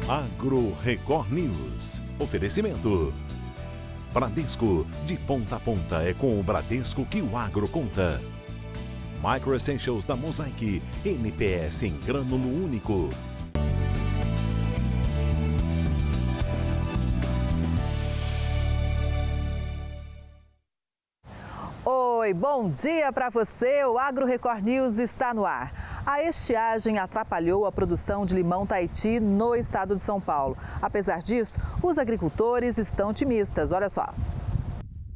Agro Record News. Oferecimento. Bradesco, de ponta a ponta é com o Bradesco que o agro conta. Micro Essentials da Mosaic, NPS em grânulo único. Oi, bom dia para você. O Agro Record News está no ar. A estiagem atrapalhou a produção de limão Tahiti no estado de São Paulo. Apesar disso, os agricultores estão otimistas. Olha só.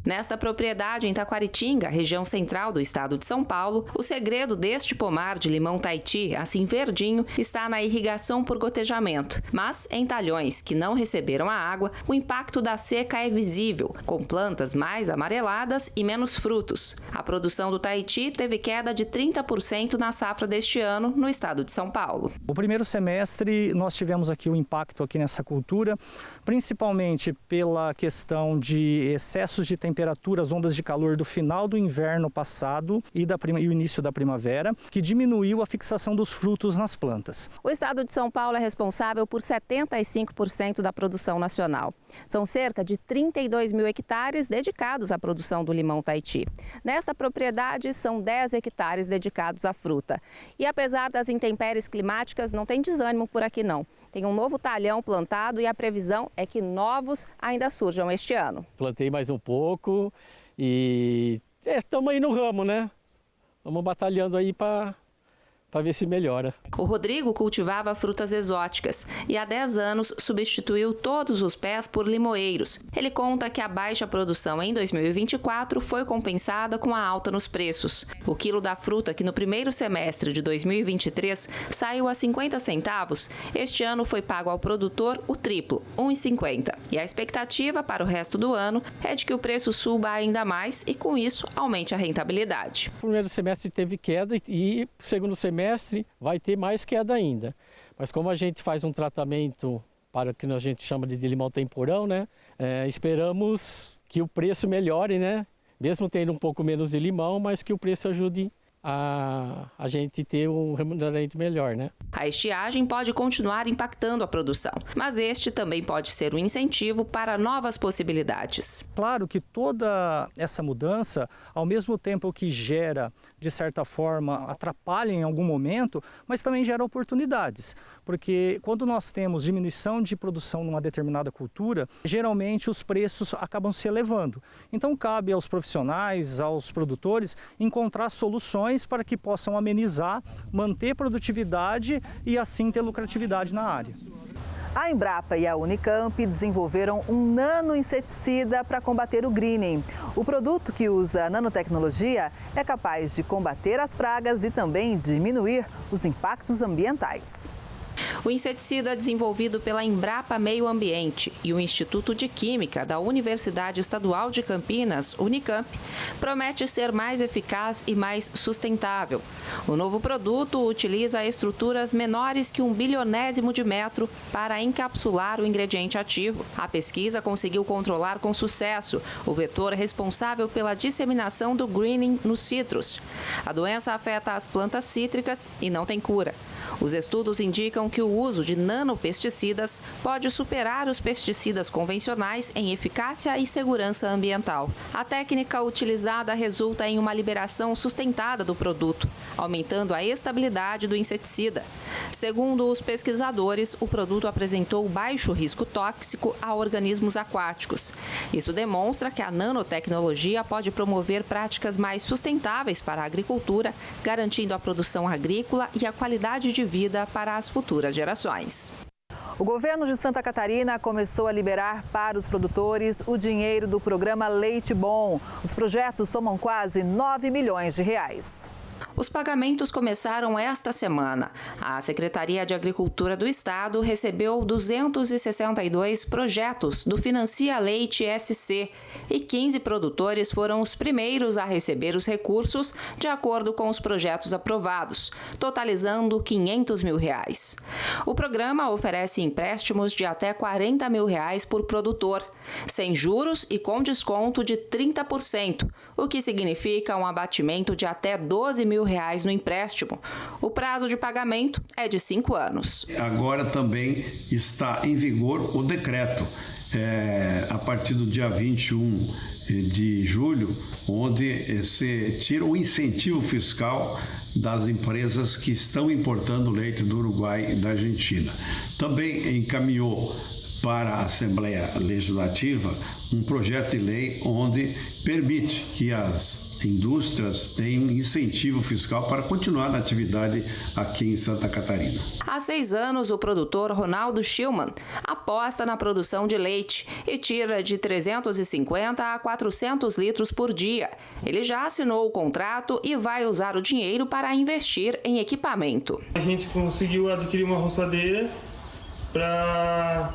Nesta propriedade em Taquaritinga, região central do estado de São Paulo, o segredo deste pomar de limão Tahiti, assim verdinho, está na irrigação por gotejamento. Mas, em talhões que não receberam a água, o impacto da seca é visível, com plantas mais amareladas e menos frutos. A produção do Tahiti teve queda de 30% na safra deste ano no estado de São Paulo. O primeiro semestre nós tivemos aqui o impacto aqui nessa cultura, principalmente pela questão de excessos de temperaturas, ondas de calor do final do inverno passado e o início da primavera, que diminuiu a fixação dos frutos nas plantas. O estado de São Paulo é responsável por 75% da produção nacional. São cerca de 32 mil hectares dedicados à produção do limão Tahiti. Nesta propriedade, são 10 hectares dedicados à fruta. E apesar das intempéries climáticas, não tem desânimo por aqui não. Tem um novo talhão plantado e a previsão é que novos ainda surjam este ano. Plantei mais um pouco e estamos aí no ramo, né? Vamos batalhando aí para ver se melhora. O Rodrigo cultivava frutas exóticas e há 10 anos substituiu todos os pés por limoeiros. Ele conta que a baixa produção em 2024 foi compensada com a alta nos preços. O quilo da fruta, que no primeiro semestre de 2023 saiu a 50 centavos, este ano foi pago ao produtor o triplo, R$ 1,50. E a expectativa para o resto do ano é de que o preço suba ainda mais e, com isso, aumente a rentabilidade. O primeiro semestre teve queda e o segundo semestre vai ter mais queda ainda. Mas como a gente faz um tratamento para o que a gente chama de limão temporão, né? Esperamos que o preço melhore, né? Mesmo tendo um pouco menos de limão, mas que o preço ajude a gente ter um remuneramento melhor, né? A estiagem pode continuar impactando a produção, mas este também pode ser um incentivo para novas possibilidades. Claro que toda essa mudança, ao mesmo tempo que gera, de certa forma, atrapalha em algum momento, mas também gera oportunidades. Porque quando nós temos diminuição de produção numa determinada cultura, geralmente os preços acabam se elevando. Então cabe aos profissionais, aos produtores, encontrar soluções para que possam amenizar, manter produtividade e assim ter lucratividade na área. A Embrapa e a Unicamp desenvolveram um nanoinseticida para combater o greening. O produto, que usa nanotecnologia, é capaz de combater as pragas e também diminuir os impactos ambientais. O inseticida desenvolvido pela Embrapa Meio Ambiente e o Instituto de Química da Universidade Estadual de Campinas, Unicamp, promete ser mais eficaz e mais sustentável. O novo produto utiliza estruturas menores que 1/1000º de metro para encapsular o ingrediente ativo. A pesquisa conseguiu controlar com sucesso o vetor responsável pela disseminação do greening nos citros. A doença afeta as plantas cítricas e não tem cura. Os estudos indicam que o uso de nanopesticidas pode superar os pesticidas convencionais em eficácia e segurança ambiental. A técnica utilizada resulta em uma liberação sustentada do produto, aumentando a estabilidade do inseticida. Segundo os pesquisadores, o produto apresentou baixo risco tóxico a organismos aquáticos. Isso demonstra que a nanotecnologia pode promover práticas mais sustentáveis para a agricultura, garantindo a produção agrícola e a qualidade de vida para as futuras gerações. O governo de Santa Catarina começou a liberar para os produtores o dinheiro do programa Leite Bom. Os projetos somam quase 9 milhões de reais. Os pagamentos começaram esta semana. A Secretaria de Agricultura do Estado recebeu 262 projetos do Financia Leite SC e 15 produtores foram os primeiros a receber os recursos de acordo com os projetos aprovados, totalizando R$ 500 mil. O programa oferece empréstimos de até R$ 40 mil por produtor, sem juros e com desconto de 30%, o que significa um abatimento de até R$ 12 mil no empréstimo. O prazo de pagamento é de 5 anos. Agora também está em vigor o decreto, a partir do dia 21 de julho, onde se tira o incentivo fiscal das empresas que estão importando leite do Uruguai e da Argentina. Também encaminhou para a Assembleia Legislativa um projeto de lei onde permite que as indústrias tenham incentivo fiscal para continuar na atividade aqui em Santa Catarina. Há 6 anos, o produtor Ronaldo Schillmann aposta na produção de leite e tira de 350 a 400 litros por dia. Ele já assinou o contrato e vai usar o dinheiro para investir em equipamento. A gente conseguiu adquirir uma roçadeira para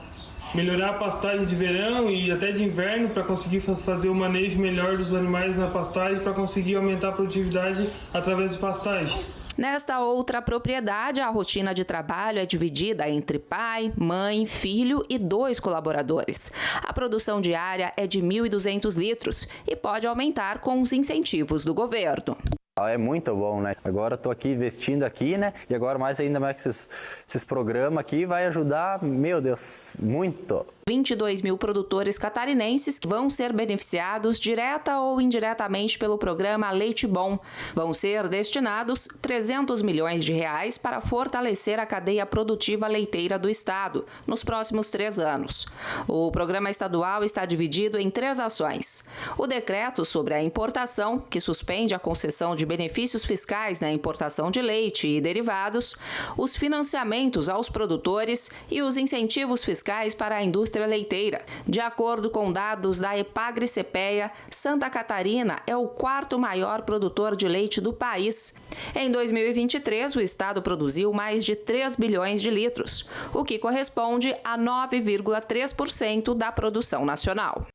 melhorar a pastagem de verão e até de inverno, para conseguir fazer o manejo melhor dos animais na pastagem, para conseguir aumentar a produtividade através de pastagem. Nesta outra propriedade, a rotina de trabalho é dividida entre pai, mãe, filho e 2 colaboradores. A produção diária é de 1.200 litros e pode aumentar com os incentivos do governo. É muito bom, né? Agora estou aqui investindo aqui, né? E agora ainda mais que esses programas aqui vai ajudar, meu Deus, muito. 22 mil produtores catarinenses vão ser beneficiados direta ou indiretamente pelo programa Leite Bom. Vão ser destinados 300 milhões de reais para fortalecer a cadeia produtiva leiteira do estado nos próximos 3 anos. O programa estadual está dividido em 3 ações. O decreto sobre a importação, que suspende a concessão de benefícios fiscais na importação de leite e derivados, os financiamentos aos produtores e os incentivos fiscais para a indústria leiteira. De acordo com dados da Epagri-Cepeia, Santa Catarina é o 4º maior produtor de leite do país. Em 2023, o estado produziu mais de 3 bilhões de litros, o que corresponde a 9,3% da produção nacional.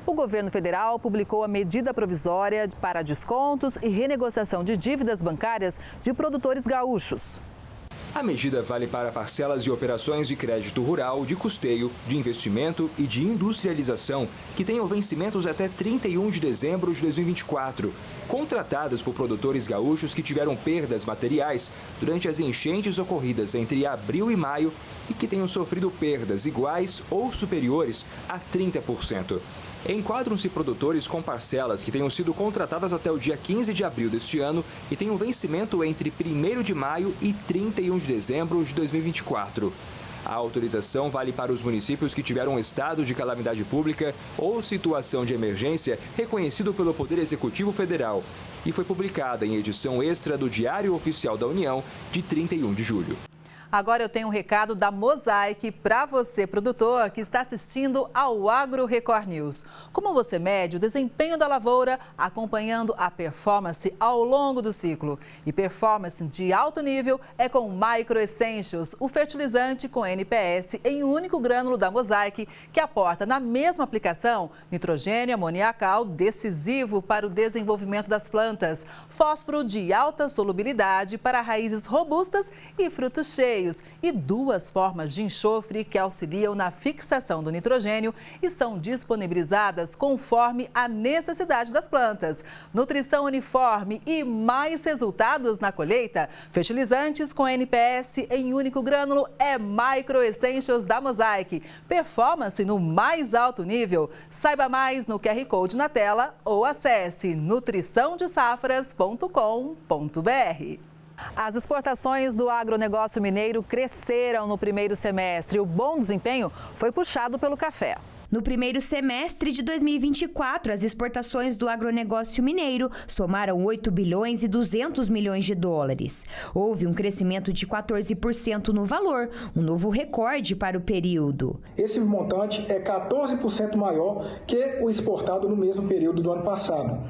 O governo federal publicou a medida provisória para descontos e renegociação de dívidas bancárias de produtores gaúchos. A medida vale para parcelas e operações de crédito rural, de custeio, de investimento e de industrialização que tenham vencimentos até 31 de dezembro de 2024, contratadas por produtores gaúchos que tiveram perdas materiais durante as enchentes ocorridas entre abril e maio e que tenham sofrido perdas iguais ou superiores a 30%. Enquadram-se produtores com parcelas que tenham sido contratadas até o dia 15 de abril deste ano e tenham vencimento entre 1º de maio e 31 de dezembro de 2024. A autorização vale para os municípios que tiveram um estado de calamidade pública ou situação de emergência reconhecido pelo Poder Executivo Federal e foi publicada em edição extra do Diário Oficial da União de 31 de julho. Agora eu tenho um recado da Mosaic para você, produtor, que está assistindo ao Agro Record News. Como você mede o desempenho da lavoura acompanhando a performance ao longo do ciclo? E performance de alto nível é com Micro Essentials, o fertilizante com NPS em um único grânulo da Mosaic, que aporta na mesma aplicação nitrogênio amoniacal decisivo para o desenvolvimento das plantas, fósforo de alta solubilidade para raízes robustas e frutos cheios, e 2 formas de enxofre que auxiliam na fixação do nitrogênio e são disponibilizadas conforme a necessidade das plantas. Nutrição uniforme e mais resultados na colheita? Fertilizantes com NPS em único grânulo é Micro Essentials da Mosaic. Performance no mais alto nível. Saiba mais no QR Code na tela ou acesse nutriçãodesafras.com.br. As exportações do agronegócio mineiro cresceram no primeiro semestre. O bom desempenho foi puxado pelo café. No primeiro semestre de 2024, as exportações do agronegócio mineiro somaram 8 bilhões e 200 milhões de dólares. Houve um crescimento de 14% no valor, um novo recorde para o período. Esse montante é 14% maior que o exportado no mesmo período do ano passado.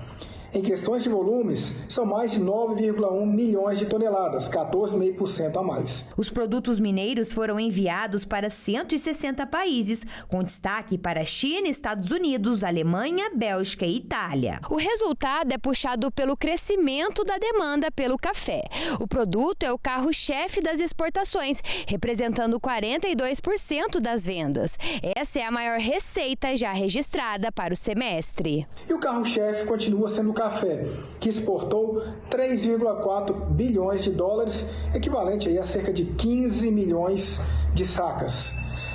Em questões de volumes, são mais de 9,1 milhões de toneladas, 14,5% a mais. Os produtos mineiros foram enviados para 160 países, com destaque para China, Estados Unidos, Alemanha, Bélgica e Itália. O resultado é puxado pelo crescimento da demanda pelo café. O produto é o carro-chefe das exportações, representando 42% das vendas. Essa é a maior receita já registrada para o semestre. E o carro-chefe continua sendo o café, Café, que exportou 3,4 bilhões de dólares, equivalente aí a cerca de 15 milhões de sacas.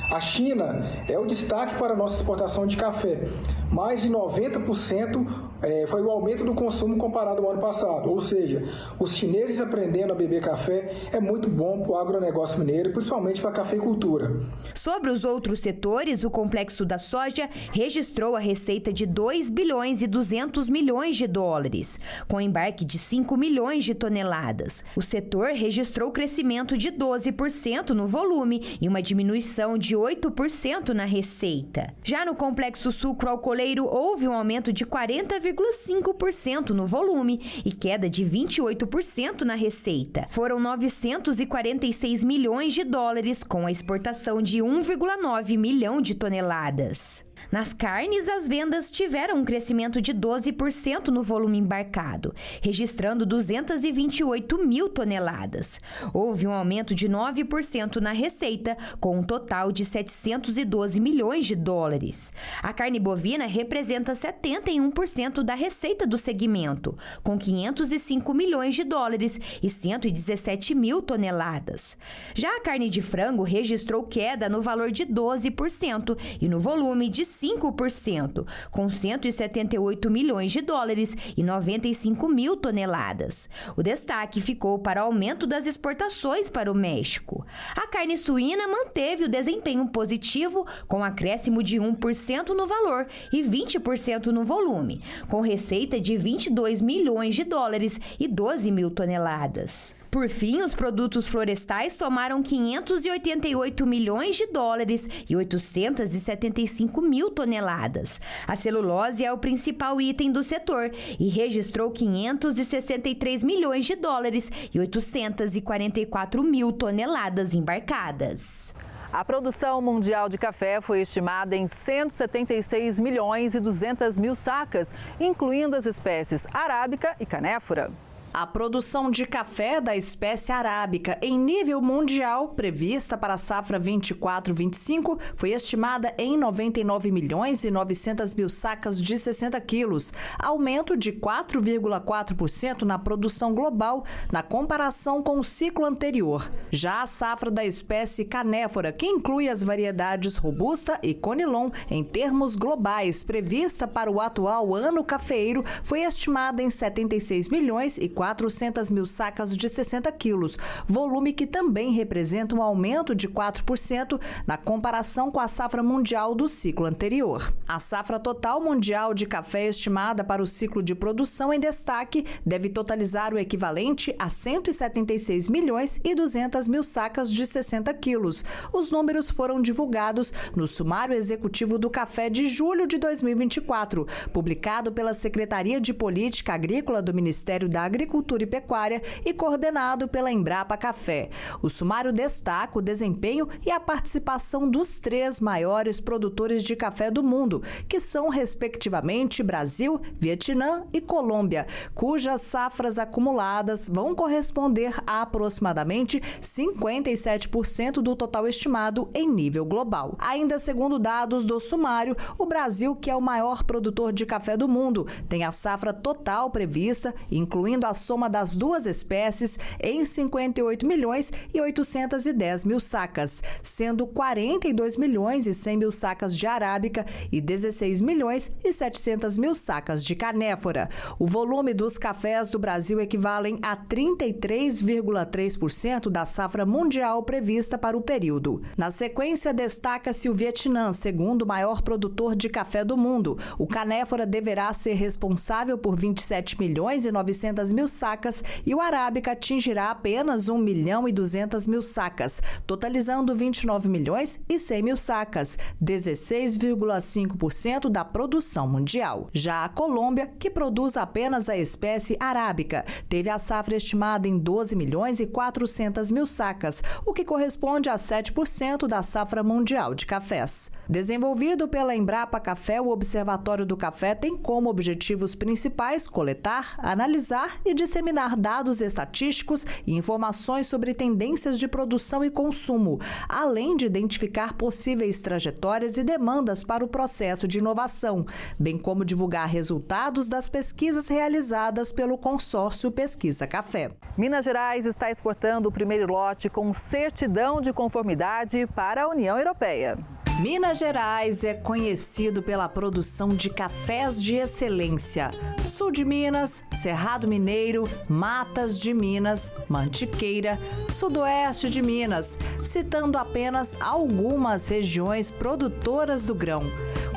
A China é o destaque para a nossa exportação de café. Mais de 90% foi o aumento do consumo comparado ao ano passado. Ou seja, os chineses aprendendo a beber café é muito bom para o agronegócio mineiro, principalmente para a cafeicultura. Sobre os outros setores, o complexo da soja registrou a receita de 2 bilhões e 200 milhões de dólares, com embarque de 5 milhões de toneladas. O setor registrou crescimento de 12% no volume e uma diminuição de 8% na receita. Já no complexo sucro-alcooleiro, houve um aumento de 40,5% no volume e queda de 28% na receita. Foram 946 milhões de dólares, com a exportação de 1,9 milhão de toneladas. Nas carnes, as vendas tiveram um crescimento de 12% no volume embarcado, registrando 228 mil toneladas. Houve um aumento de 9% na receita, com um total de 712 milhões de dólares. A carne bovina representa 71% da receita do segmento, com 505 milhões de dólares e 117 mil toneladas. Já a carne de frango registrou queda no valor de 12% e no volume de 5%, com 178 milhões de dólares e 95 mil toneladas. O destaque ficou para o aumento das exportações para o México. A carne suína manteve o desempenho positivo, com acréscimo de 1% no valor e 20% no volume, com receita de 22 milhões de dólares e 12 mil toneladas. Por fim, os produtos florestais somaram 588 milhões de dólares e 875 mil toneladas. A celulose é o principal item do setor e registrou 563 milhões de dólares e 844 mil toneladas embarcadas. A produção mundial de café foi estimada em 176 milhões e 200 mil sacas, incluindo as espécies arábica e canéfora. A produção de café da espécie arábica em nível mundial, prevista para a safra 24-25, foi estimada em 99 milhões e 900 mil sacas de 60 quilos, aumento de 4,4% na produção global na comparação com o ciclo anterior. Já a safra da espécie canéfora, que inclui as variedades Robusta e Conilon em termos globais, prevista para o atual ano cafeeiro, foi estimada em 76 milhões e 400 mil sacas de 60 quilos, volume que também representa um aumento de 4% na comparação com a safra mundial do ciclo anterior. A safra total mundial de café estimada para o ciclo de produção em destaque deve totalizar o equivalente a 176 milhões e 200 mil sacas de 60 quilos. Os números foram divulgados no Sumário Executivo do Café de julho de 2024, publicado pela Secretaria de Política Agrícola do Ministério da Agricultura e Pecuária e coordenado pela Embrapa Café. O sumário destaca o desempenho e a participação dos 3 maiores produtores de café do mundo, que são, respectivamente, Brasil, Vietnã e Colômbia, cujas safras acumuladas vão corresponder a aproximadamente 57% do total estimado em nível global. Ainda segundo dados do sumário, o Brasil, que é o maior produtor de café do mundo, tem a safra total prevista, incluindo a soma das duas espécies, em 58 milhões e 810 mil sacas, sendo 42 milhões e 100 mil sacas de arábica e 16 milhões e 700 mil sacas de canéfora. O volume dos cafés do Brasil equivalem a 33,3% da safra mundial prevista para o período. Na sequência, destaca-se o Vietnã, segundo maior produtor de café do mundo. O canéfora deverá ser responsável por 27 milhões e 900 mil sacas e o arábica atingirá apenas 1 milhão e 200 mil sacas, totalizando 29 milhões e 100 mil sacas, 16,5% da produção mundial. Já a Colômbia, que produz apenas a espécie arábica, teve a safra estimada em 12 milhões e 400 mil sacas, o que corresponde a 7% da safra mundial de cafés. Desenvolvido pela Embrapa Café, o Observatório do Café tem como objetivos principais coletar, analisar e disseminar dados estatísticos e informações sobre tendências de produção e consumo, além de identificar possíveis trajetórias e demandas para o processo de inovação, bem como divulgar resultados das pesquisas realizadas pelo consórcio Pesquisa Café. Minas Gerais está exportando o primeiro lote com certidão de conformidade para a União Europeia. Minas Gerais é conhecido pela produção de cafés de excelência. Sul de Minas, Cerrado Mineiro, Matas de Minas, Mantiqueira, Sudoeste de Minas, citando apenas algumas regiões produtoras do grão.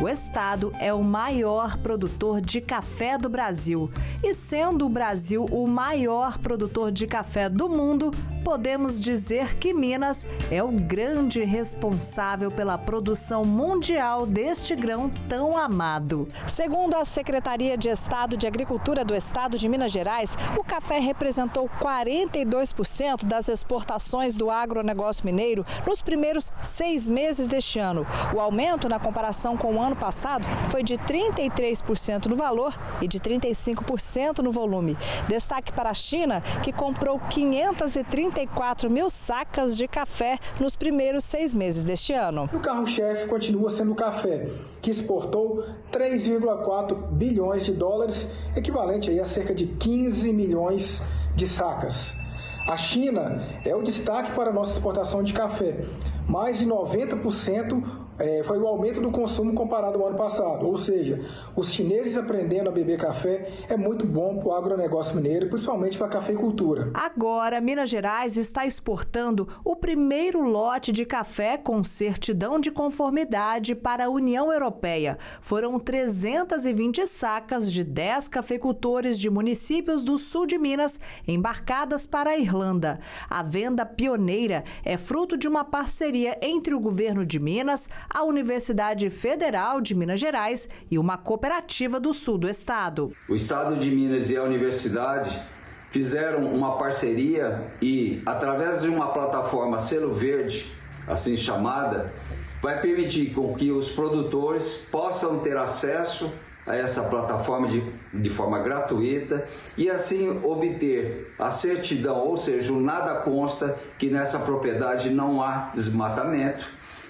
O estado é o maior produtor de café do Brasil. E sendo o Brasil o maior produtor de café do mundo, podemos dizer que Minas é o grande responsável pela produção mundial deste grão tão amado. Segundo a Secretaria de Estado de Agricultura do Estado de Minas Gerais, o café representou 42% das exportações do agronegócio mineiro nos primeiros 6 meses deste ano. O aumento na comparação com o ano passado foi de 33% no valor e de 35% no volume. Destaque para a China, que comprou 534 mil sacas de café nos primeiros 6 meses deste ano. O carro-chefe continua sendo o café, que exportou 3,4 bilhões de dólares, equivalente aí a cerca de 15 milhões de sacas. A China é o destaque para a nossa exportação de café. Mais de 90% foi o aumento do consumo comparado ao ano passado. Ou seja, os chineses aprendendo a beber café é muito bom para o agronegócio mineiro, principalmente para a cafeicultura. Agora, Minas Gerais está exportando o primeiro lote de café com certidão de conformidade para a União Europeia. Foram 320 sacas de 10 cafeicultores de municípios do sul de Minas embarcadas para a Irlanda. A venda pioneira é fruto de uma parceria entre o governo de Minas, a Universidade Federal de Minas Gerais e uma cooperativa do sul do estado. O estado de Minas e a universidade fizeram uma parceria e, através de uma plataforma Selo Verde, assim chamada, vai permitir com que os produtores possam ter acesso a essa plataforma de forma gratuita e assim obter a certidão, ou seja, o nada consta que nessa propriedade não há desmatamento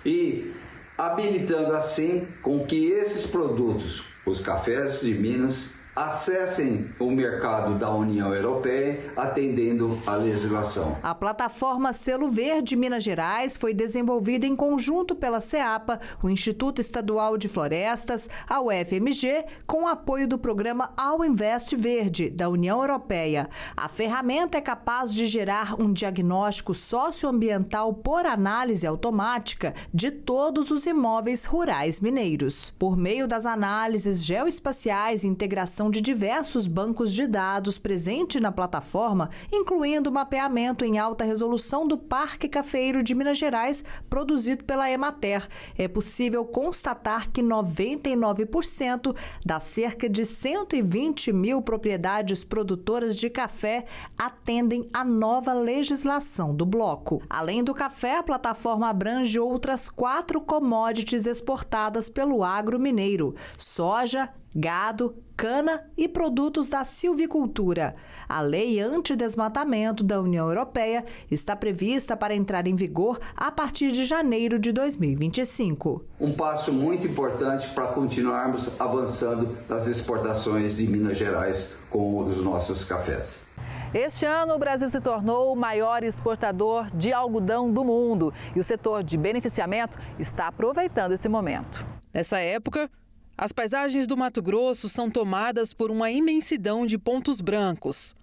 e habilitando assim com que esses produtos, os cafés de Minas, acessem o mercado da União Europeia, atendendo à legislação. A plataforma Selo Verde Minas Gerais foi desenvolvida em conjunto pela CEAPA, o Instituto Estadual de Florestas, a UFMG, com o apoio do programa Ao Invest Verde, da União Europeia. A ferramenta é capaz de gerar um diagnóstico socioambiental por análise automática de todos os imóveis rurais mineiros. Por meio das análises geoespaciais e integração de diversos bancos de dados presente na plataforma, incluindo o mapeamento em alta resolução do Parque Cafeeiro de Minas Gerais, produzido pela Emater, é possível constatar que 99% das cerca de 120 mil propriedades produtoras de café atendem à nova legislação do bloco. Além do café, a plataforma abrange outras 4 commodities exportadas pelo agro mineiro: soja, gado, cana e produtos da silvicultura. A Lei Antidesmatamento da União Europeia está prevista para entrar em vigor a partir de janeiro de 2025. Um passo muito importante para continuarmos avançando nas exportações de Minas Gerais com os nossos cafés. Este ano, o Brasil se tornou o maior exportador de algodão do mundo e o setor de beneficiamento está aproveitando esse momento. Nessa época, as paisagens do Mato Grosso são tomadas por uma imensidão de pontos brancos,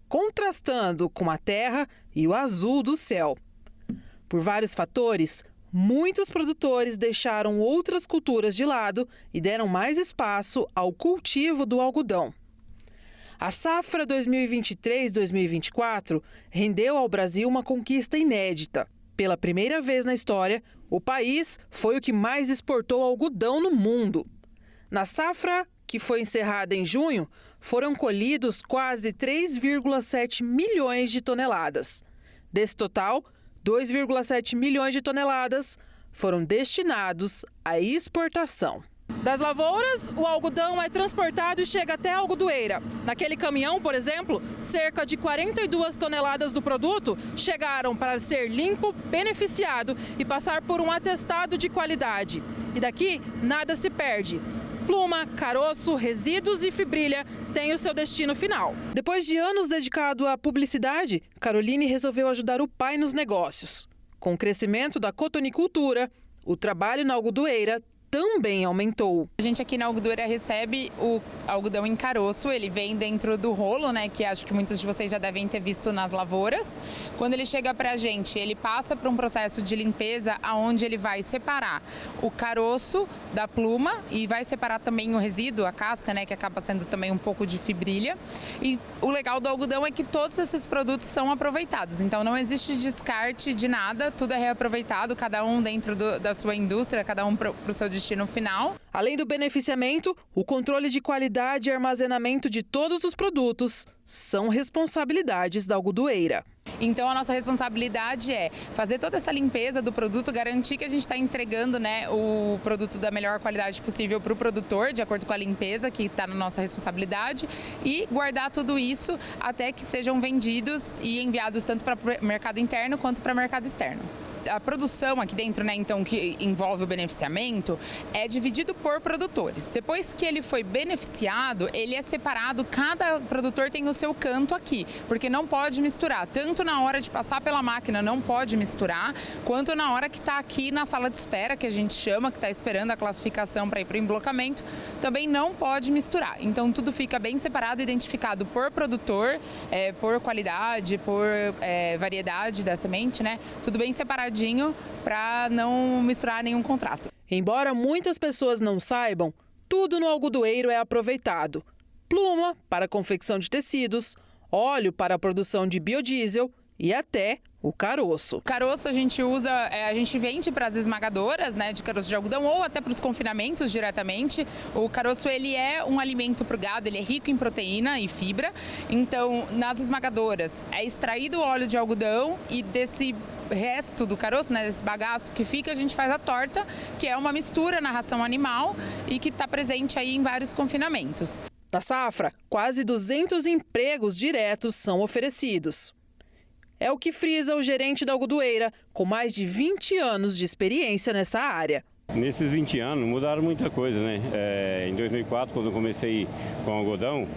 contrastando com a terra e o azul do céu. Por vários fatores, muitos produtores deixaram outras culturas de lado e deram mais espaço ao cultivo do algodão. A safra 2023-2024 rendeu ao Brasil uma conquista inédita. Pela primeira vez na história, o país foi o que mais exportou algodão no mundo. Na safra, que foi encerrada em junho, foram colhidos quase 3,7 milhões de toneladas. Desse total, 2,7 milhões de toneladas foram destinados à exportação. Das lavouras, o algodão é transportado e chega até a algodoeira. Naquele caminhão, por exemplo, cerca de 42 toneladas do produto chegaram para ser limpo, beneficiado e passar por um atestado de qualidade. E daqui, nada se perde. Pluma, caroço, resíduos e fibrilha têm o seu destino final. Depois de anos dedicado à publicidade, Caroline resolveu ajudar o pai nos negócios. Com o crescimento da cotonicultura, o trabalho na algodoeira também aumentou. A gente aqui na algodoeira recebe o algodão em caroço, ele vem dentro do rolo, né, que acho que muitos de vocês já devem ter visto nas lavouras. Quando ele chega pra gente, ele passa por um processo de limpeza onde ele vai separar o caroço da pluma e vai separar também o resíduo, a casca, né, que acaba sendo também um pouco de fibrilha. E o legal do algodão é que todos esses produtos são aproveitados, então não existe descarte de nada, tudo é reaproveitado, cada um dentro da sua indústria, cada um pro seu destino final. Além do beneficiamento, o controle de qualidade e armazenamento de todos os produtos são responsabilidades da algodoeira. Então a nossa responsabilidade é fazer toda essa limpeza do produto, garantir que a gente está entregando, né, o produto da melhor qualidade possível para o produtor, de acordo com a limpeza que está na nossa responsabilidade, e guardar tudo isso até que sejam vendidos e enviados tanto para o mercado interno quanto para o mercado externo. A produção aqui dentro, né, então, que envolve o beneficiamento, é dividido por produtores. Depois que ele foi beneficiado, ele é separado, cada produtor tem o seu canto aqui, porque não pode misturar, tanto na hora de passar pela máquina não pode misturar, quanto na hora que está aqui na sala de espera, que a gente chama, que está esperando a classificação para ir para o emblocamento, também não pode misturar. Então tudo fica bem separado, identificado por produtor, por qualidade, por variedade da semente, né? Tudo bem separado para não misturar nenhum contrato. Embora muitas pessoas não saibam, tudo no algodoeiro é aproveitado. Pluma para a confecção de tecidos, óleo para a produção de biodiesel e até o caroço. O caroço a gente usa, a gente vende para as esmagadoras, né, de caroço de algodão ou até para os confinamentos diretamente. O caroço ele é um alimento para o gado, ele é rico em proteína e fibra. Então, nas esmagadoras é extraído o óleo de algodão e desse resto do caroço, né, desse bagaço que fica, a gente faz a torta, que é uma mistura na ração animal e que está presente aí em vários confinamentos. Na safra, quase 200 empregos diretos são oferecidos. É o que frisa o gerente da algodoeira, com mais de 20 anos de experiência nessa área. Nesses 20 anos mudaram muita coisa, né? Em 2004, quando eu comecei com algodão,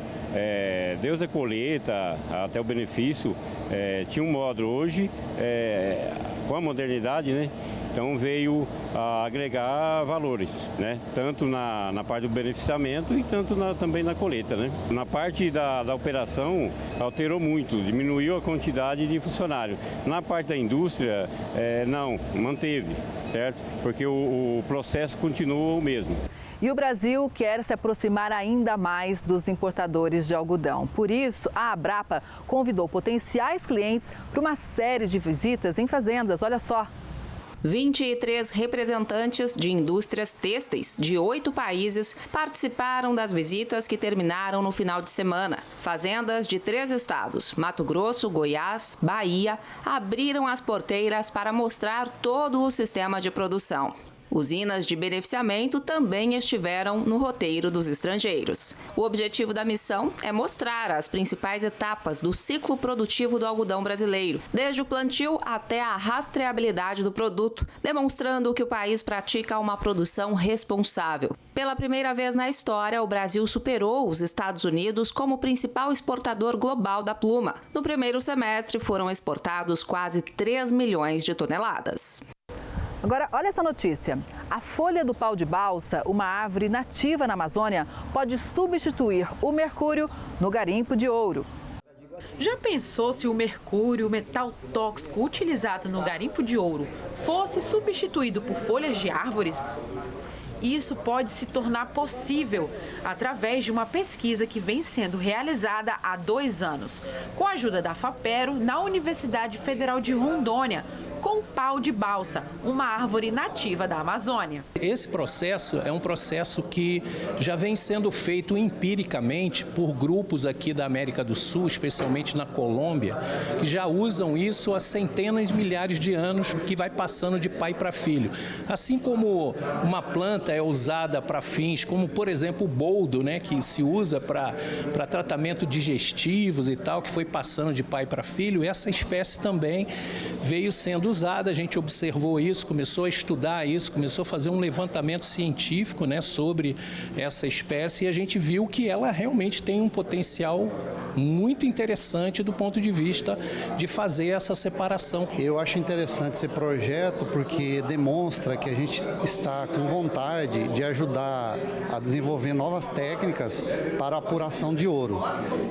Deus é colheita, até o benefício, tinha um módulo. Hoje, com a modernidade, né? Então veio a agregar valores, né? Tanto na parte do beneficiamento e tanto também na colheita, né? Na parte da operação alterou muito, diminuiu a quantidade de funcionários. Na parte da indústria, não, manteve, certo? Porque o processo continua o mesmo. E o Brasil quer se aproximar ainda mais dos importadores de algodão. Por isso, a Abrapa convidou potenciais clientes para uma série de visitas em fazendas. Olha só. 23 representantes de indústrias têxteis de 8 países participaram das visitas que terminaram no final de semana. Fazendas de 3 estados, Mato Grosso, Goiás, Bahia, abriram as porteiras para mostrar todo o sistema de produção. Usinas de beneficiamento também estiveram no roteiro dos estrangeiros. O objetivo da missão é mostrar as principais etapas do ciclo produtivo do algodão brasileiro, desde o plantio até a rastreabilidade do produto, demonstrando que o país pratica uma produção responsável. Pela primeira vez na história, o Brasil superou os Estados Unidos como principal exportador global da pluma. No primeiro semestre, foram exportados quase 3 milhões de toneladas. Agora, olha essa notícia. A folha do pau de balsa, uma árvore nativa na Amazônia, pode substituir o mercúrio no garimpo de ouro. Já pensou se o mercúrio, metal tóxico utilizado no garimpo de ouro, fosse substituído por folhas de árvores? Isso pode se tornar possível através de uma pesquisa que vem sendo realizada há 2 anos, com a ajuda da FAPERO, na Universidade Federal de Rondônia, com pau de balsa, uma árvore nativa da Amazônia. Esse processo é um processo que já vem sendo feito empiricamente por grupos aqui da América do Sul, especialmente na Colômbia, que já usam isso há centenas de milhares de anos, que vai passando de pai para filho. Assim como uma planta é usada para fins como, por exemplo, o boldo, né, que se usa para tratamento digestivos e tal, que foi passando de pai para filho, essa espécie também veio sendo usada. A gente observou isso, começou a estudar isso, começou a fazer um levantamento científico, né, sobre essa espécie, e a gente viu que ela realmente tem um potencial muito interessante do ponto de vista de fazer essa separação. Eu acho interessante esse projeto porque demonstra que a gente está com vontade de ajudar a desenvolver novas técnicas para a apuração de ouro,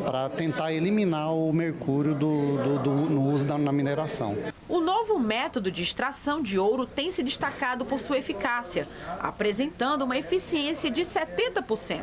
para tentar eliminar o mercúrio no uso na mineração. O novo método de extração de ouro tem se destacado por sua eficácia, apresentando uma eficiência de 70%.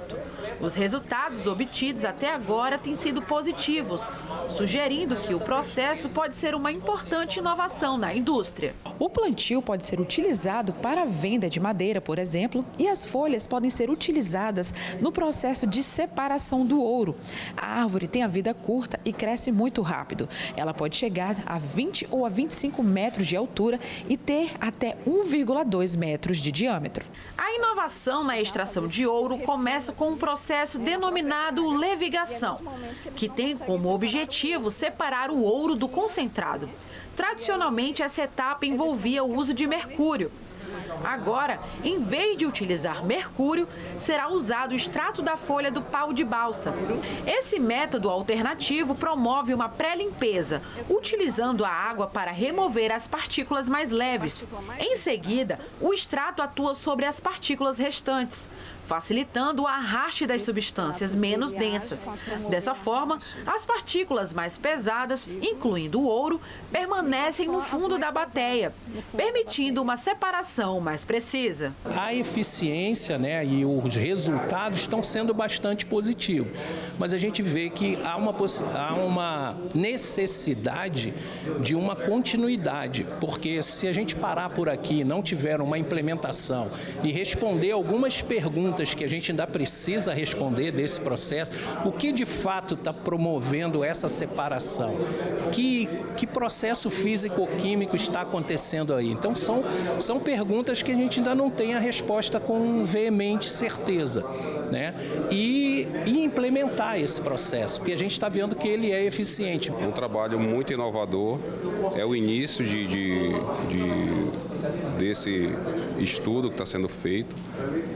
Os resultados obtidos até agora têm sido positivos, sugerindo que o processo pode ser uma importante inovação na indústria. O plantio pode ser utilizado para a venda de madeira, por exemplo, e as folhas podem ser utilizadas no processo de separação do ouro. A árvore tem a vida curta e cresce muito rápido. Ela pode chegar a 20 ou a 25 metros de altura e ter até 1,2 metros de diâmetro. A inovação na extração de ouro começa com um processo denominado levigação, que tem como objetivo separar o ouro do concentrado. Tradicionalmente, essa etapa envolvia o uso de mercúrio. Agora, em vez de utilizar mercúrio, será usado o extrato da folha do pau de balsa. Esse método alternativo promove uma pré-limpeza, utilizando a água para remover as partículas mais leves. Em seguida, o extrato atua sobre as partículas restantes, facilitando o arraste das substâncias menos densas. Dessa forma, as partículas mais pesadas, incluindo o ouro, permanecem no fundo da bateia, permitindo uma separação mais precisa. A eficiência, né, e os resultados estão sendo bastante positivos, mas a gente vê que há uma necessidade de uma continuidade, porque se a gente parar por aqui e não tiver uma implementação e responder algumas perguntas que a gente ainda precisa responder desse processo, o que de fato está promovendo essa separação? Que processo físico-químico está acontecendo aí? Então são perguntas que a gente ainda não tem a resposta com veemente certeza, né? E implementar esse processo, porque a gente está vendo que ele é eficiente. Um trabalho muito inovador, é o início desse estudo que está sendo feito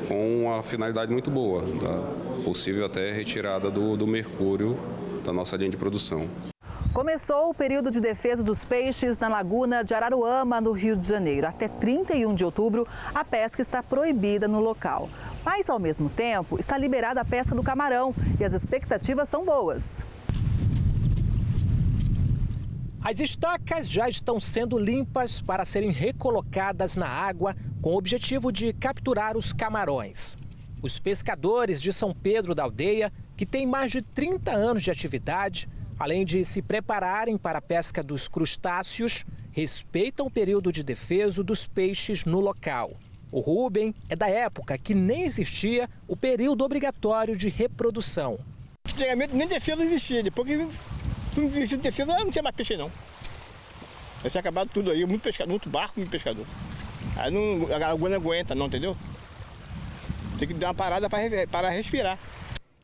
com uma finalidade muito boa, da possível até retirada do mercúrio da nossa linha de produção. Começou o período de defesa dos peixes na Laguna de Araruama, no Rio de Janeiro. Até 31 de outubro, a pesca está proibida no local. Mas, ao mesmo tempo, está liberada a pesca do camarão e as expectativas são boas. As estacas já estão sendo limpas para serem recolocadas na água com o objetivo de capturar os camarões. Os pescadores de São Pedro da Aldeia, que têm mais de 30 anos de atividade, além de se prepararem para a pesca dos crustáceos, respeitam o período de defeso dos peixes no local. O Rubem é da época que nem existia o período obrigatório de reprodução. Antigamente nem defesa existia, depois que não existia defesa, não tinha mais peixe não. Já tinha acabado tudo aí, muito pescador, muito barco, muito pescador. Aí a laguna não aguenta não, entendeu? Tem que dar uma parada para respirar.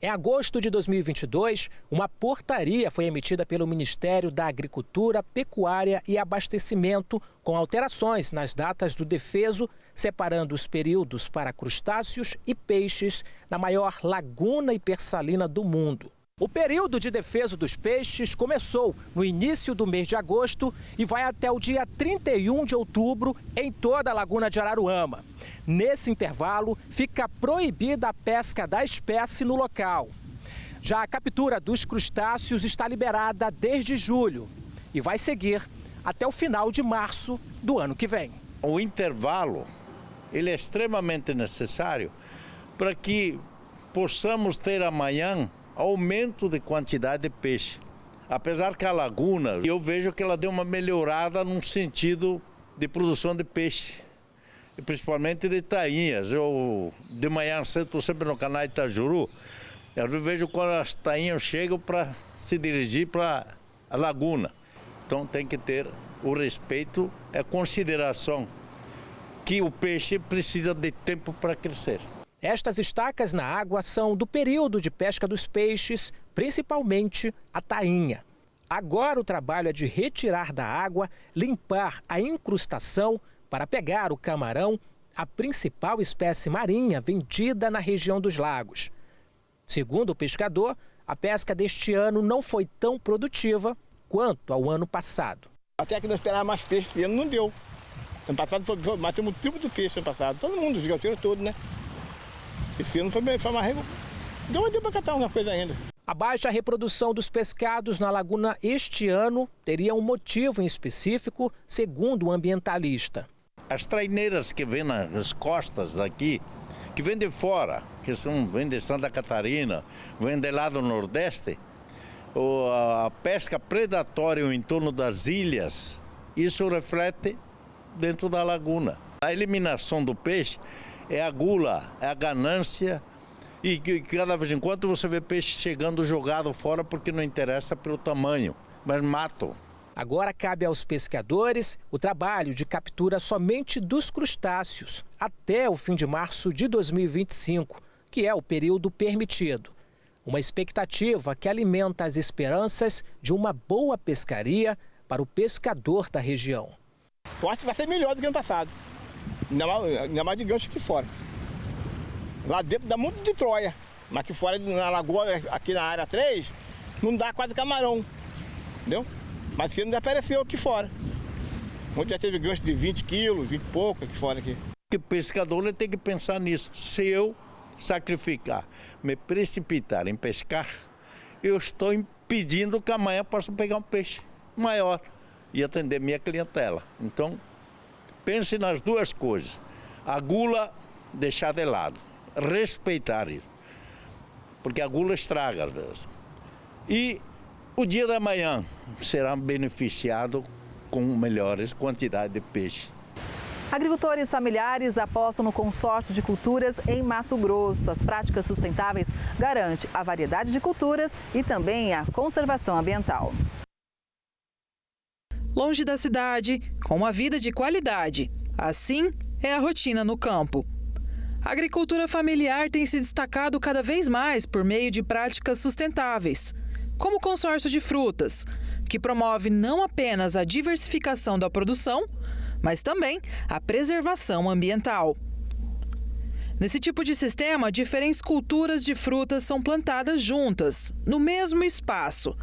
Em agosto de 2022, uma portaria foi emitida pelo Ministério da Agricultura, Pecuária e Abastecimento, com alterações nas datas do defeso, separando os períodos para crustáceos e peixes na maior laguna hipersalina do mundo. O período de defeso dos peixes começou no início do mês de agosto e vai até o dia 31 de outubro em toda a Laguna de Araruama. Nesse intervalo, fica proibida a pesca da espécie no local. Já a captura dos crustáceos está liberada desde julho e vai seguir até o final de março do ano que vem. O intervalo ele é extremamente necessário para que possamos ter amanhã aumento de quantidade de peixe. Apesar que a laguna, eu vejo que ela deu uma melhorada num sentido de produção de peixe, e principalmente de tainhas. Eu, de manhã cedo, estou sempre no canal Itajuru, eu vejo quando as tainhas chegam para se dirigir para a laguna. Então tem que ter o respeito, a consideração que o peixe precisa de tempo para crescer. Estas estacas na água são do período de pesca dos peixes, principalmente a tainha. Agora o trabalho é de retirar da água, limpar a incrustação para pegar o camarão, a principal espécie marinha vendida na região dos lagos. Segundo o pescador, a pesca deste ano não foi tão produtiva quanto ao ano passado. Até que nós esperávamos mais peixe, esse ano não deu. Ano passado matamos o triplo do peixe ano passado. Todo mundo, os giganteiros todos, né? Esse ano foi mais... Deu para catar uma coisa ainda. A baixa reprodução dos pescados na laguna este ano teria um motivo em específico, segundo o ambientalista. As traineiras que vêm nas costas daqui, que vêm de fora, vêm de Santa Catarina, vêm de lá do Nordeste, a pesca predatória em torno das ilhas, isso reflete dentro da laguna. A eliminação do peixe é a gula, é a ganância, e cada vez em quando você vê peixe chegando jogado fora porque não interessa pelo tamanho, mas matam. Agora cabe aos pescadores o trabalho de captura somente dos crustáceos até o fim de março de 2025, que é o período permitido. Uma expectativa que alimenta as esperanças de uma boa pescaria para o pescador da região. Eu acho que vai ser melhor do que ano passado, ainda mais de gancho que fora. Lá dentro dá muito de Troia, mas aqui fora, na lagoa, aqui na área 3, não dá quase camarão, entendeu? Mas esse ano já apareceu aqui fora. Onde já teve gancho de 20 quilos, 20 e pouco aqui fora. Aqui. O pescador ele tem que pensar nisso. Se eu sacrificar, me precipitar em pescar, eu estou impedindo que amanhã possa pegar um peixe maior e atender minha clientela. Então, pense nas duas coisas. A gula, deixar de lado. Respeitar isso. Porque a gula estraga às vezes. E o dia da manhã será beneficiado com melhores quantidades de peixe. Agricultores familiares apostam no consórcio de culturas em Mato Grosso. As práticas sustentáveis garantem a variedade de culturas e também a conservação ambiental. Longe da cidade, com uma vida de qualidade. Assim é a rotina no campo. A agricultura familiar tem se destacado cada vez mais por meio de práticas sustentáveis, como o consórcio de frutas, que promove não apenas a diversificação da produção, mas também a preservação ambiental. Nesse tipo de sistema, diferentes culturas de frutas são plantadas juntas, no mesmo espaço,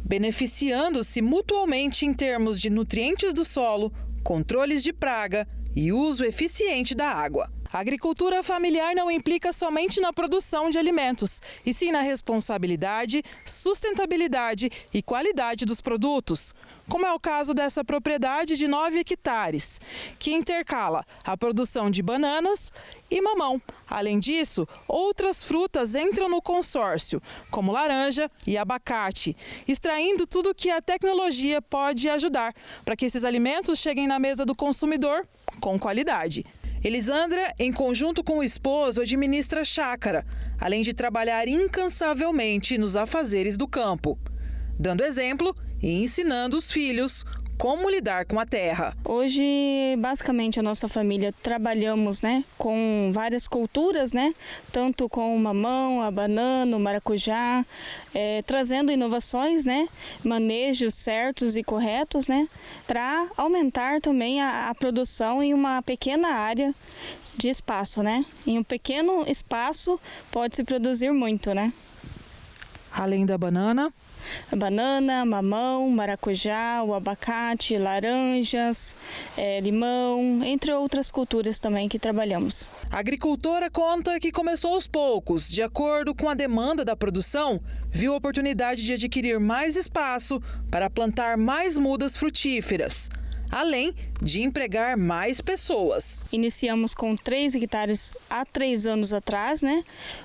beneficiando-se mutuamente em termos de nutrientes do solo, controles de praga e uso eficiente da água. A agricultura familiar não implica somente na produção de alimentos, e sim na responsabilidade, sustentabilidade e qualidade dos produtos, como é o caso dessa propriedade de 9 hectares, que intercala a produção de bananas e mamão. Além disso, outras frutas entram no consórcio, como laranja e abacate, extraindo tudo o que a tecnologia pode ajudar para que esses alimentos cheguem na mesa do consumidor com qualidade. Elisandra, em conjunto com o esposo, administra a chácara, além de trabalhar incansavelmente nos afazeres do campo, dando exemplo e ensinando os filhos como lidar com a terra. Hoje, basicamente, a nossa família trabalhamos, com várias culturas, tanto com o mamão, a banana, o maracujá, trazendo inovações, manejos certos e corretos, para aumentar também a produção em uma pequena área de espaço, Em um pequeno espaço pode-se produzir muito, Além da banana? A banana, mamão, maracujá, o abacate, laranjas, limão, entre outras culturas também que trabalhamos. A agricultora conta que começou aos poucos, de acordo com a demanda da produção, viu a oportunidade de adquirir mais espaço para plantar mais mudas frutíferas. além de empregar mais pessoas. Iniciamos com 3 hectares há 3 anos atrás, né?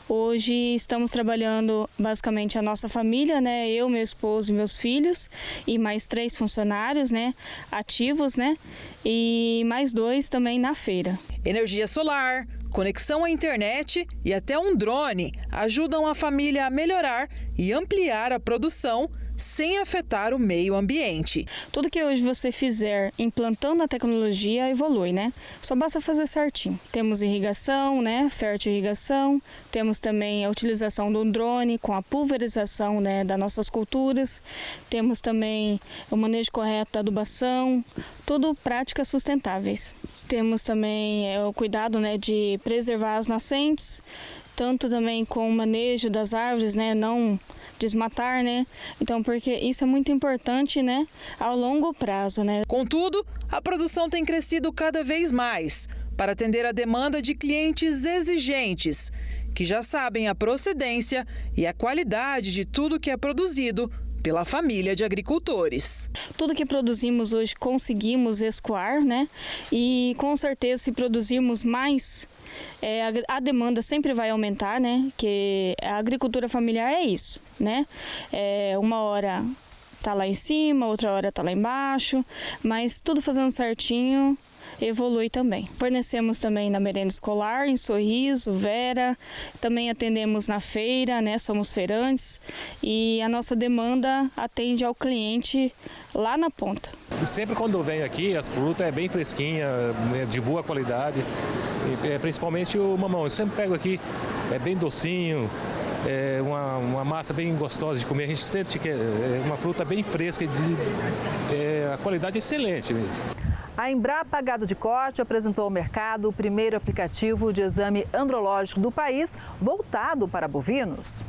Hoje estamos trabalhando basicamente a nossa família, né? Eu, meu esposo e meus filhos e mais 3 funcionários, né? Ativos, né? E mais 2 também na feira. Energia solar, conexão à internet e até um drone ajudam a família a melhorar e ampliar a produção sem afetar o meio ambiente. Tudo que hoje você fizer implantando a tecnologia evolui, né? Só basta fazer certinho. Temos irrigação, né? Fertirrigação, temos também a utilização do drone com a pulverização, né, das nossas culturas, temos também o manejo correto da adubação, tudo práticas sustentáveis. Temos também o cuidado, né, de preservar as nascentes, tanto também com o manejo das árvores, né, não desmatar, né? Então, porque isso é muito importante, né, ao longo prazo, né? Contudo, a produção tem crescido cada vez mais para atender a demanda de clientes exigentes, que já sabem a procedência e a qualidade de tudo que é produzido pela família de agricultores. Tudo que produzimos hoje conseguimos escoar, né? E com certeza se produzirmos mais, a demanda sempre vai aumentar, né? Que a agricultura familiar é isso, né? Uma hora tá lá em cima, outra hora tá lá embaixo, mas tudo fazendo certinho evolui também. Fornecemos também na merenda escolar, em Sorriso, Vera, também atendemos na feira, né? Somos feirantes e a nossa demanda atende ao cliente lá na ponta. E sempre quando eu venho aqui, as frutas é bem fresquinha, de boa qualidade, principalmente o mamão. Eu sempre pego aqui, é bem docinho, é uma massa bem gostosa de comer. A gente sente que é uma fruta bem fresca, a qualidade é excelente mesmo. A Embrapa Gado de Corte apresentou ao mercado o primeiro aplicativo de exame andrológico do país voltado para bovinos.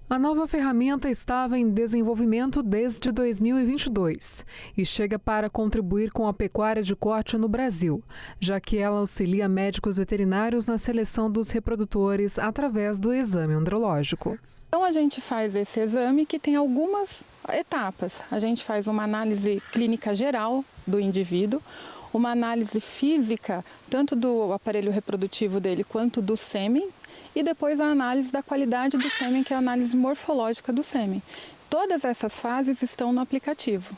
A nova ferramenta estava em desenvolvimento desde 2022 e chega para contribuir com a pecuária de corte no Brasil, já que ela auxilia médicos veterinários na seleção dos reprodutores através do exame andrológico. Então a gente faz esse exame que tem algumas etapas. A gente faz uma análise clínica geral do indivíduo, uma análise física, tanto do aparelho reprodutivo dele quanto do sêmen, e depois a análise da qualidade do sêmen, que é a análise morfológica do sêmen. Todas essas fases estão no aplicativo.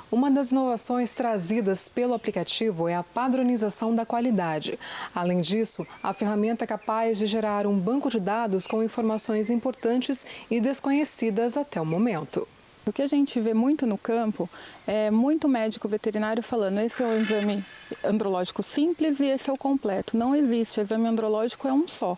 Uma das inovações trazidas pelo aplicativo é a padronização da qualidade. Além disso, a ferramenta é capaz de gerar um banco de dados com informações importantes e desconhecidas até o momento. O que a gente vê muito no campo é muito médico veterinário falando: esse é o exame andrológico simples e esse é o completo. Não existe, o exame andrológico é um só.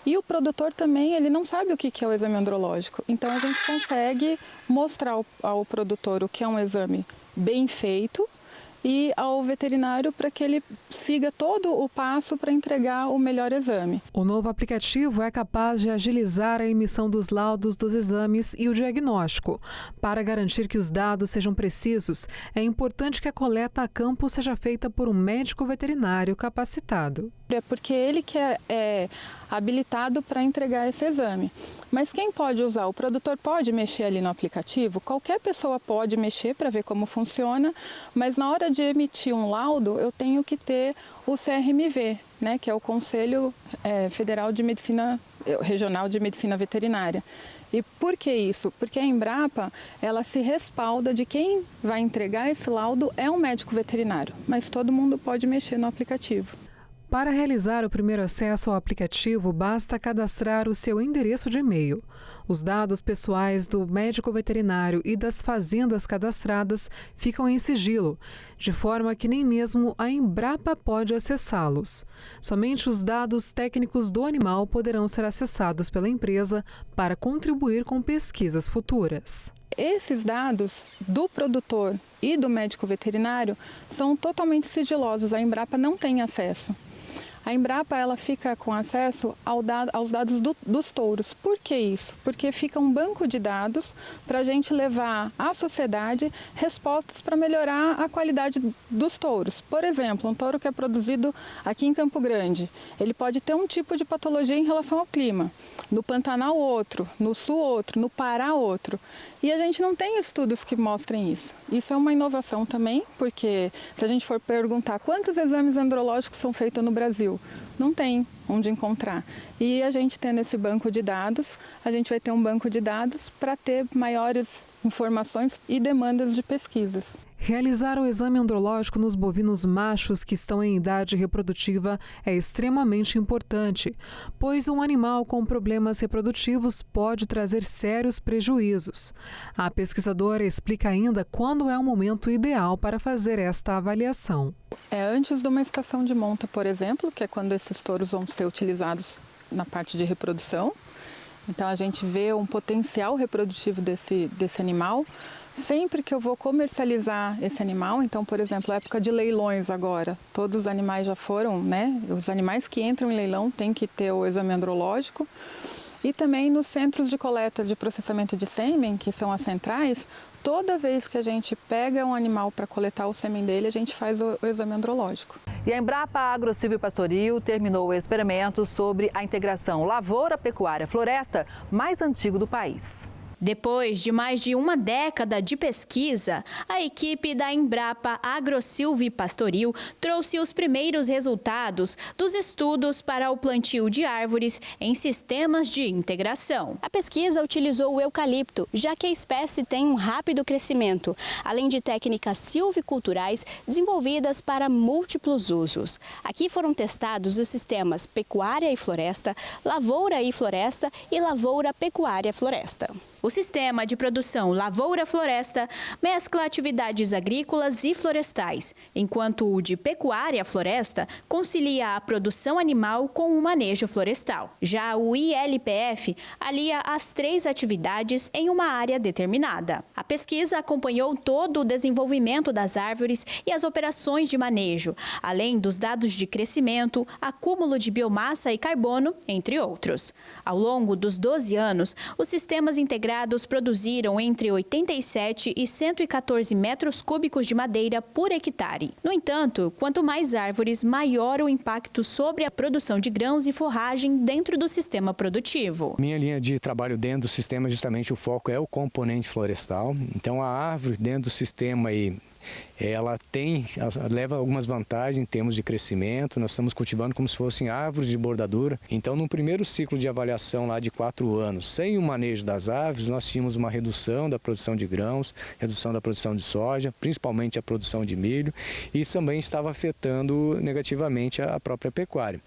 E o produtor também, ele não sabe o que é o exame andrológico. Então a gente consegue mostrar ao produtor o que é um exame bem feito e ao veterinário para que ele siga todo o passo para entregar o melhor exame. O novo aplicativo é capaz de agilizar a emissão dos laudos dos exames e o diagnóstico. Para garantir que os dados sejam precisos, é importante que a coleta a campo seja feita por um médico veterinário capacitado. É porque ele que é habilitado para entregar esse exame. Mas quem pode usar? O produtor pode mexer ali no aplicativo, qualquer pessoa pode mexer para ver como funciona, mas na hora de emitir um laudo, eu tenho que ter o CRMV, né, que é o Conselho Federal de Medicina, Regional de Medicina Veterinária. E por que isso? Porque a Embrapa, ela se respalda de quem vai entregar esse laudo é um médico veterinário, mas todo mundo pode mexer no aplicativo. Para realizar o primeiro acesso ao aplicativo, basta cadastrar o seu endereço de e-mail. Os dados pessoais do médico veterinário e das fazendas cadastradas ficam em sigilo, de forma que nem mesmo a Embrapa pode acessá-los. Somente os dados técnicos do animal poderão ser acessados pela empresa para contribuir com pesquisas futuras. Esses dados do produtor e do médico veterinário são totalmente sigilosos, a Embrapa não tem acesso. A Embrapa ela fica com acesso aos dados dos touros. Por que isso? Porque fica um banco de dados para a gente levar à sociedade respostas para melhorar a qualidade dos touros. Por exemplo, um touro que é produzido aqui em Campo Grande, ele pode ter um tipo de patologia em relação ao clima. No Pantanal outro, no Sul outro, no Pará outro. E a gente não tem estudos que mostrem isso. Isso é uma inovação também, porque se a gente for perguntar quantos exames andrológicos são feitos no Brasil, não tem onde encontrar. E a gente tendo esse banco de dados, a gente vai ter um banco de dados para ter maiores informações e demandas de pesquisas. Realizar o exame andrológico nos bovinos machos que estão em idade reprodutiva é extremamente importante, pois um animal com problemas reprodutivos pode trazer sérios prejuízos. A pesquisadora explica ainda quando é o momento ideal para fazer esta avaliação. É antes de uma estação de monta, por exemplo, que é quando esses touros vão ser utilizados na parte de reprodução. Então a gente vê um potencial reprodutivo desse animal. Sempre que eu vou comercializar esse animal, então, por exemplo, época de leilões agora, todos os animais já foram, né? Os animais que entram em leilão têm que ter o exame andrológico. E também nos centros de coleta de processamento de sêmen, que são as centrais, toda vez que a gente pega um animal para coletar o sêmen dele, a gente faz o exame andrológico. E a Embrapa Agrosilvipastoril terminou o experimento sobre a integração lavoura-pecuária-floresta mais antigo do país. Depois de mais de uma década de pesquisa, a equipe da Embrapa Agrosilvipastoril trouxe os primeiros resultados dos estudos para o plantio de árvores em sistemas de integração. A pesquisa utilizou o eucalipto, já que a espécie tem um rápido crescimento, além de técnicas silviculturais desenvolvidas para múltiplos usos. Aqui foram testados os sistemas pecuária e floresta, lavoura e floresta e lavoura-pecuária-floresta. O sistema de produção lavoura-floresta mescla atividades agrícolas e florestais, enquanto o de pecuária-floresta concilia a produção animal com o manejo florestal. Já o ILPF alia as três atividades em uma área determinada. A pesquisa acompanhou todo o desenvolvimento das árvores e as operações de manejo, além dos dados de crescimento, acúmulo de biomassa e carbono, entre outros. Ao longo dos 12 anos, os sistemas integrados produziram entre 87 e 114 metros cúbicos de madeira por hectare. No entanto, quanto mais árvores, maior o impacto sobre a produção de grãos e forragem dentro do sistema produtivo. Minha linha de trabalho dentro do sistema, justamente o foco é o componente florestal. Então a árvore dentro do sistema aí, ela leva algumas vantagens em termos de crescimento. Nós estamos cultivando como se fossem árvores de bordadura. Então, no primeiro ciclo de avaliação lá de 4 anos, sem o manejo das árvores, nós tínhamos uma redução da produção de grãos, redução da produção de soja, principalmente a produção de milho, e isso também estava afetando negativamente a própria pecuária.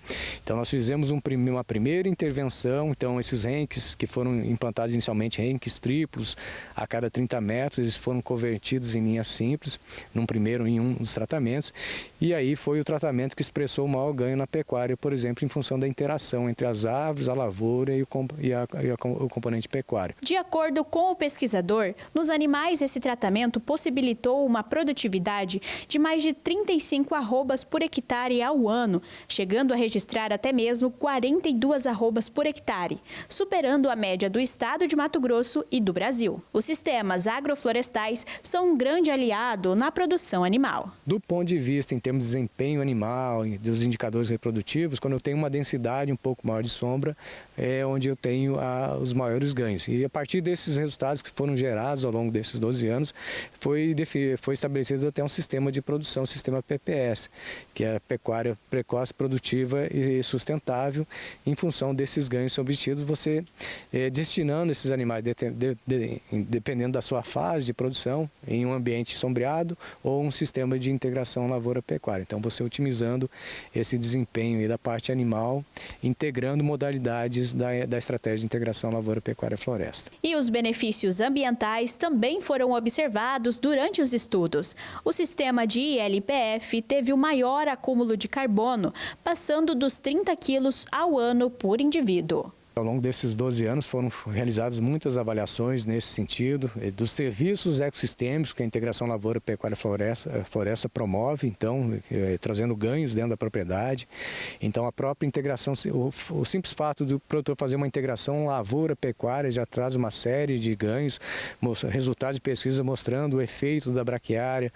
Então, nós fizemos uma primeira intervenção. Então, esses renques que foram implantados inicialmente, renques triplos, a cada 30 metros, eles foram convertidos em linhas simples, em um dos tratamentos, e aí foi o tratamento que expressou o maior ganho na pecuária, por exemplo, em função da interação entre as árvores, a lavoura e o componente pecuário. De acordo com o pesquisador, nos animais esse tratamento possibilitou uma produtividade de mais de 35 arrobas por hectare ao ano, chegando a registrar até mesmo 42 arrobas por hectare, superando a média do estado de Mato Grosso e do Brasil. Os sistemas agroflorestais são um grande aliado na produção animal. Do ponto de vista em termos de desempenho animal, dos indicadores reprodutivos, quando eu tenho uma densidade um pouco maior de sombra, é onde eu tenho os maiores ganhos. E a partir desses resultados que foram gerados ao longo desses 12 anos, foi estabelecido até um sistema de produção, o sistema PPS, que é a pecuária precoce, produtiva e sustentável. Em função desses ganhos obtidos, você destinando esses animais, dependendo da sua fase de produção, em um ambiente sombreado ou um sistema de integração lavoura-pecuária. Então, você otimizando esse desempenho aí da parte animal, integrando modalidades da estratégia de integração lavoura-pecuária-floresta. E os benefícios ambientais também foram observados durante os estudos. O sistema de ILPF teve o maior acúmulo de carbono, passando dos 30 quilos ao ano por indivíduo. Ao longo desses 12 anos foram realizadas muitas avaliações nesse sentido, dos serviços ecossistêmicos que a integração lavoura, pecuária, floresta promove, então, trazendo ganhos dentro da propriedade. Então, a própria integração, o simples fato do produtor fazer uma integração lavoura-pecuária já traz uma série de ganhos, resultados de pesquisa mostrando o efeito da braquiária,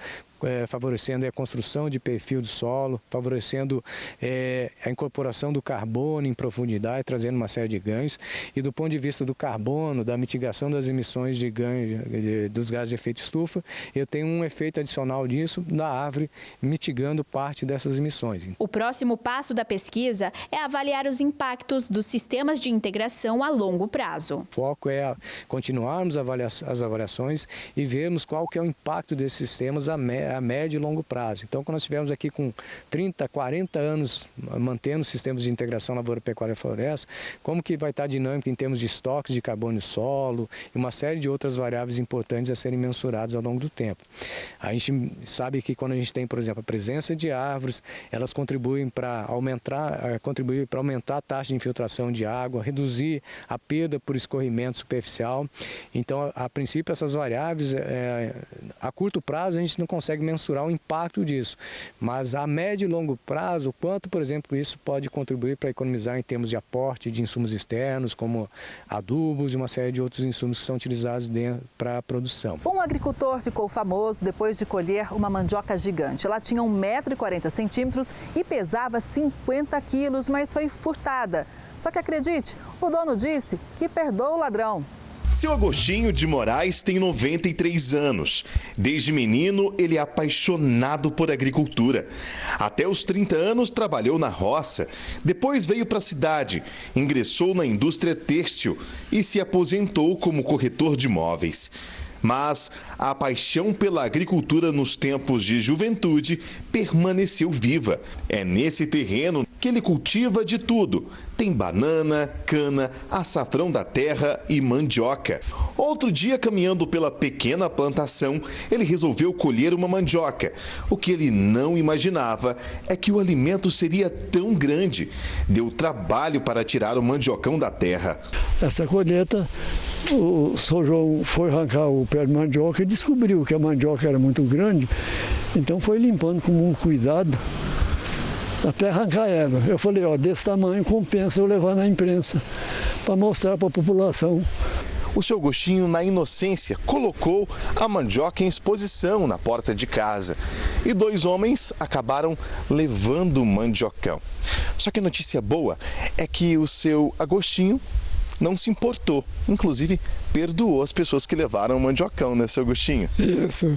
favorecendo a construção de perfil do solo, favorecendo a incorporação do carbono em profundidade, trazendo uma série de ganhos. E do ponto de vista do carbono, da mitigação das emissões de ganho dos gases de efeito estufa, eu tenho um efeito adicional disso da árvore, mitigando parte dessas emissões. O próximo passo da pesquisa é avaliar os impactos dos sistemas de integração a longo prazo. O foco é continuarmos as avaliações e vermos qual que é o impacto desses sistemas a médio e longo prazo. Então, quando nós estivermos aqui com 30, 40 anos mantendo sistemas de integração lavoura, pecuária e floresta, como que vai estar a dinâmica em termos de estoques de carbono no solo e uma série de outras variáveis importantes a serem mensuradas ao longo do tempo. A gente sabe que quando a gente tem, por exemplo, a presença de árvores, elas contribuem para aumentar a taxa de infiltração de água, reduzir a perda por escorrimento superficial. Então, a princípio, essas variáveis, a curto prazo, a gente não consegue mensurar o impacto disso, mas a médio e longo prazo, o quanto, por exemplo, isso pode contribuir para economizar em termos de aporte de insumos externos, como adubos e uma série de outros insumos que são utilizados para a produção. Um agricultor ficou famoso depois de colher uma mandioca gigante. Ela tinha 1,40 m e pesava 50 quilos, mas foi furtada. Só que acredite, o dono disse que perdoa o ladrão. Seu Agostinho de Moraes tem 93 anos. Desde menino, ele é apaixonado por agricultura. Até os 30 anos, trabalhou na roça. Depois veio para a cidade, ingressou na indústria têxtil e se aposentou como corretor de imóveis. Mas a paixão pela agricultura nos tempos de juventude permaneceu viva. É nesse terreno que ele cultiva de tudo. Tem banana, cana, açafrão da terra e mandioca. Outro dia, caminhando pela pequena plantação, ele resolveu colher uma mandioca. O que ele não imaginava é que o alimento seria tão grande. Deu trabalho para tirar o mandiocão da terra. Essa colheita, o São João foi arrancar o pé de mandioca e descobriu que a mandioca era muito grande, então foi limpando com muito cuidado até arrancar ela. Eu falei, desse tamanho compensa eu levar na imprensa para mostrar para a população. O seu Agostinho, na inocência, colocou a mandioca em exposição na porta de casa. E 2 homens acabaram levando o mandiocão. Só que a notícia boa é que o seu Agostinho não se importou, inclusive perdoou as pessoas que levaram o mandiocão, né, seu Agostinho? Isso,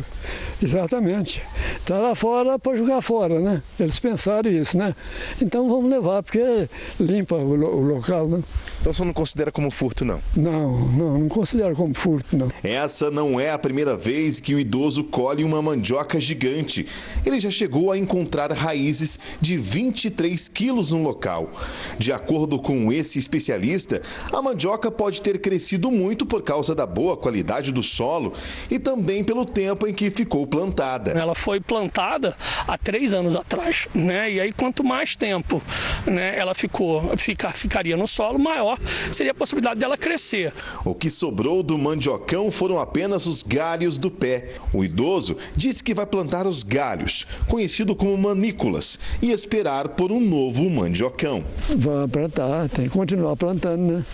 exatamente. Está lá fora para jogar fora, né? Eles pensaram isso, né? Então vamos levar, porque limpa o local, né? Então você não considera como furto, não? Não considero como furto, não. Essa não é a primeira vez que o idoso colhe uma mandioca gigante. Ele já chegou a encontrar raízes de 23 quilos no local. De acordo com esse especialista, a mandioca pode ter crescido muito por causa da boa qualidade do solo e também pelo tempo em que ficou plantada. Ela foi plantada há 3 anos atrás, né? E aí quanto mais tempo, né, ela ficaria no solo, maior seria a possibilidade dela crescer. O que sobrou do mandiocão foram apenas os galhos do pé. O idoso disse que vai plantar os galhos, conhecido como manículas, e esperar por um novo mandiocão. Vai plantar, tem que continuar plantando, né?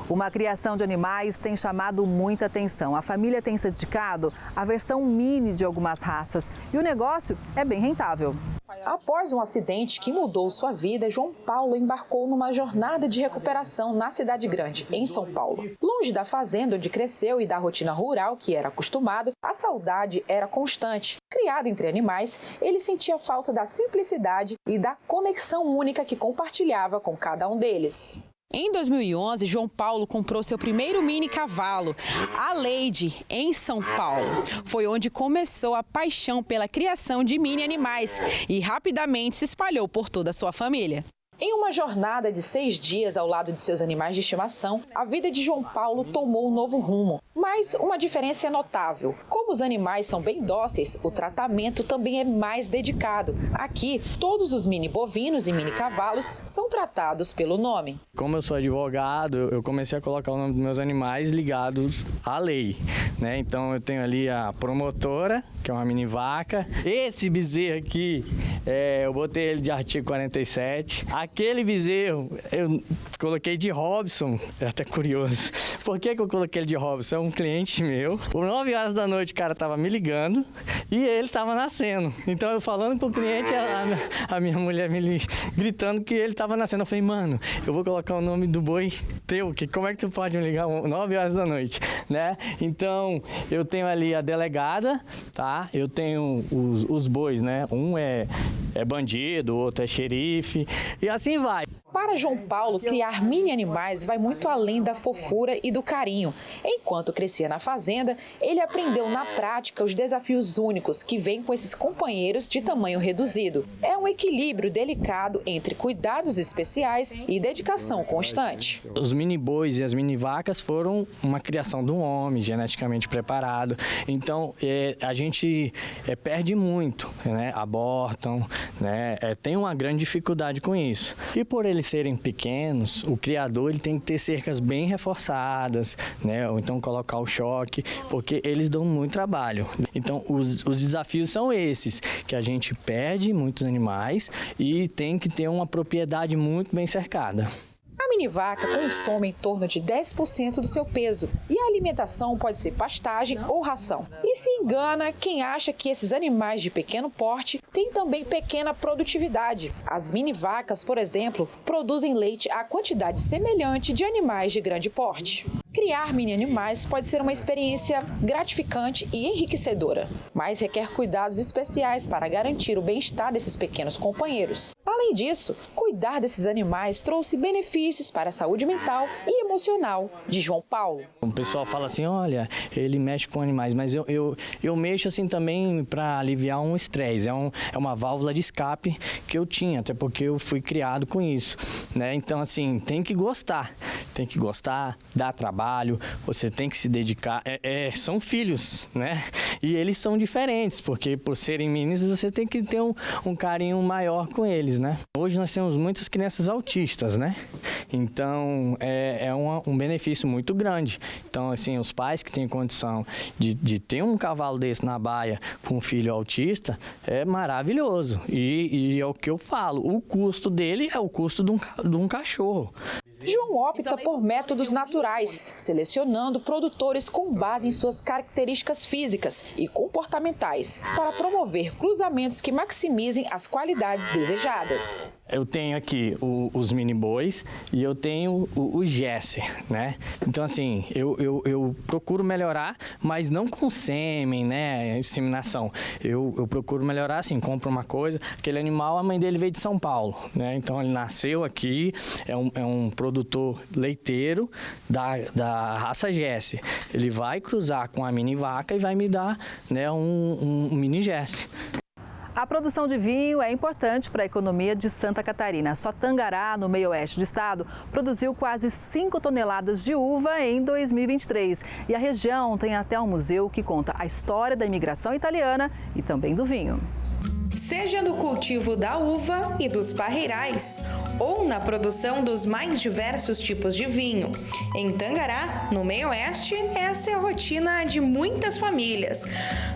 Uma criação de animais tem chamado muita atenção. A família tem se dedicado à versão mini de algumas raças e o negócio é bem rentável. Após um acidente que mudou sua vida, João Paulo embarcou numa jornada de recuperação na cidade grande, em São Paulo. Longe da fazenda onde cresceu e da rotina rural que era acostumado, a saudade era constante. Criado entre animais, ele sentia falta da simplicidade e da conexão única que compartilhava com cada um deles. Em 2011, João Paulo comprou seu primeiro mini cavalo, a Lady, em São Paulo. Foi onde começou a paixão pela criação de mini animais e rapidamente se espalhou por toda a sua família. Em uma jornada de 6 dias ao lado de seus animais de estimação, a vida de João Paulo tomou um novo rumo. Mas uma diferença é notável. Como os animais são bem dóceis, o tratamento também é mais dedicado. Aqui, todos os mini bovinos e mini cavalos são tratados pelo nome. Como eu sou advogado, eu comecei a colocar o nome dos meus animais ligados à lei, né? Então eu tenho ali a promotora, que é uma mini vaca. Esse bezerro aqui, eu botei ele de artigo 47. Aquele bezerro, eu coloquei de Robson, é até curioso. Por que eu coloquei ele de Robson? É um cliente meu. Por 9 horas da noite o cara tava me ligando e ele tava nascendo. Então eu falando com o cliente, a minha mulher me gritando que ele tava nascendo. Eu falei, mano, eu vou colocar o nome do boi teu, como é que tu pode me ligar 9 horas da noite, né? Então eu tenho ali a delegada, tá? Eu tenho os bois, né? Um é bandido, o outro é xerife e assim vai. Para João Paulo, criar mini animais vai muito além da fofura e do carinho. Enquanto crescia na fazenda, ele aprendeu na prática os desafios únicos que vêm com esses companheiros de tamanho reduzido. É um equilíbrio delicado entre cuidados especiais e dedicação constante. Os mini bois e as mini vacas foram uma criação de um homem geneticamente preparado. Então, a gente perde muito, né? Abortam, né? Tem uma grande dificuldade com isso. E por eles serem pequenos, o criador ele tem que ter cercas bem reforçadas, né? Ou então colocar o choque, porque eles dão muito trabalho. Então, os desafios são esses, que a gente perde muitos animais e tem que ter uma propriedade muito bem cercada. A mini-vaca consome em torno de 10% do seu peso e a alimentação pode ser pastagem ou ração. E se engana quem acha que esses animais de pequeno porte têm também pequena produtividade. As mini-vacas, por exemplo, produzem leite a quantidade semelhante de animais de grande porte. Criar mini-animais pode ser uma experiência gratificante e enriquecedora, mas requer cuidados especiais para garantir o bem-estar desses pequenos companheiros. Além disso, cuidar desses animais trouxe benefícios para a saúde mental e emocional de João Paulo. O pessoal fala assim, olha, ele mexe com animais, mas eu mexo assim também para aliviar um estresse, é uma válvula de escape que eu tinha, até porque eu fui criado com isso, né? Então assim, tem que gostar, dá trabalho, você tem que se dedicar, são filhos, né? E eles são diferentes, porque por serem minis você tem que ter um carinho maior com eles, né? Hoje nós temos muitas crianças autistas, né? Então é um benefício muito grande. Então assim, os pais que têm condição de ter um cavalo desse na baia para um filho autista é maravilhoso. E é o que eu falo, o custo dele é o custo de um cachorro. João opta por métodos naturais, selecionando produtores com base em suas características físicas e comportamentais, para promover cruzamentos que maximizem as qualidades desejadas. Eu tenho aqui os mini bois e eu tenho o Jesse, né? Então assim, eu procuro melhorar, mas não com sêmen, né? Inseminação. Eu procuro melhorar assim, compro uma coisa. Aquele animal, a mãe dele veio de São Paulo, né? Então ele nasceu aqui, é um produtor leiteiro da raça Jesse. Ele vai cruzar com a mini vaca e vai me dar, né, um mini Jesse. A produção de vinho é importante para a economia de Santa Catarina. Só Tangará, no meio-oeste do estado, produziu quase 5 toneladas de uva em 2023. E a região tem até um museu que conta a história da imigração italiana e também do vinho. Seja no cultivo da uva e dos parreirais, ou na produção dos mais diversos tipos de vinho. Em Tangará, no meio-oeste, essa é a rotina de muitas famílias.